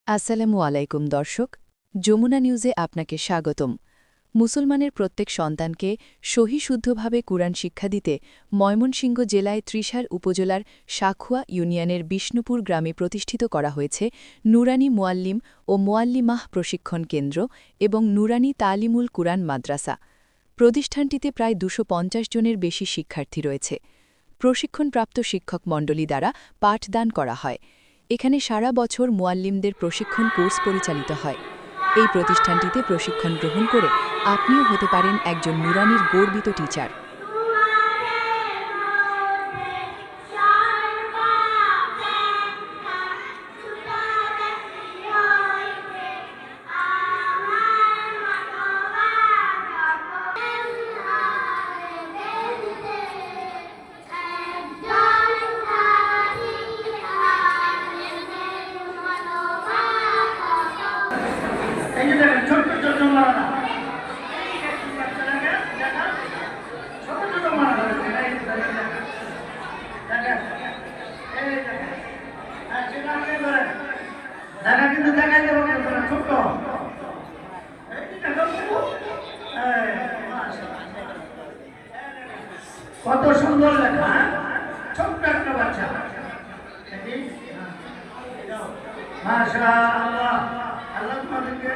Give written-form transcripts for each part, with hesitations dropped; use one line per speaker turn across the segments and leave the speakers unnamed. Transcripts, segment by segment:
আসসালামু আলাইকুম দর্শক, যমুনা নিউজে আপনাকে স্বাগতম। মুসলমানের প্রত্যেক সন্তানকে সহিশুদ্ধভাবে কুরআন শিক্ষা দিতে ময়মনসিংহ জেলায় ত্রিশার উপজেলার সাখুয়া ইউনিয়নের বিষ্ণুপুর গ্রামে প্রতিষ্ঠিত করা হয়েছে নুরানি মুয়াল্লিম ও মুয়াল্লিমাহ প্রশিক্ষণ কেন্দ্র এবং নুরানি তালিমুল কুরআন মাদ্রাসা। প্রতিষ্ঠানটিতে প্রায় ২৫০ জনের বেশি শিক্ষার্থী রয়েছে। প্রশিক্ষণপ্রাপ্ত শিক্ষক মণ্ডলী দ্বারা পাঠদান করা হয়। এখানে সারা বছর মুয়াল্লিমদের প্রশিক্ষণ কোর্স পরিচালিত হয়। এই প্রতিষ্ঠানটিতে প্রশিক্ষণ গ্রহণ করে আপনিও হতে পারেন একজন নুরানির গর্বিত টিচার।
ছোট্ট ছোট্ট মারা দেখা কিন্তু দেখাই দেবো ছোট্ট কত সুন্দর লেখা, ছোট্ট একটা বাচ্চা। মাশাআল্লাহ, আল্লাহ তোমাদেরকে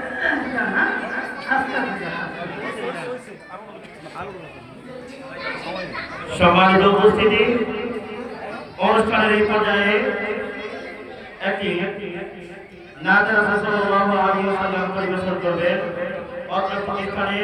সম্মানিত উপস্থিতি, অনুষ্ঠানের এই পর্যায়ে একটি নাত রাসূল সাল্লাল্লাহু আলাইহি ওয়াসাল্লাম পরিবেশন করবেন। অত্র প্রতিষ্ঠানে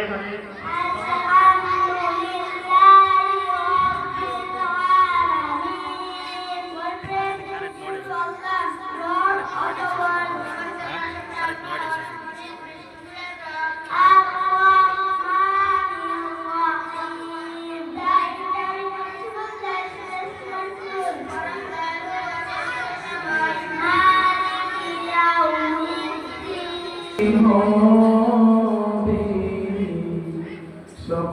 সব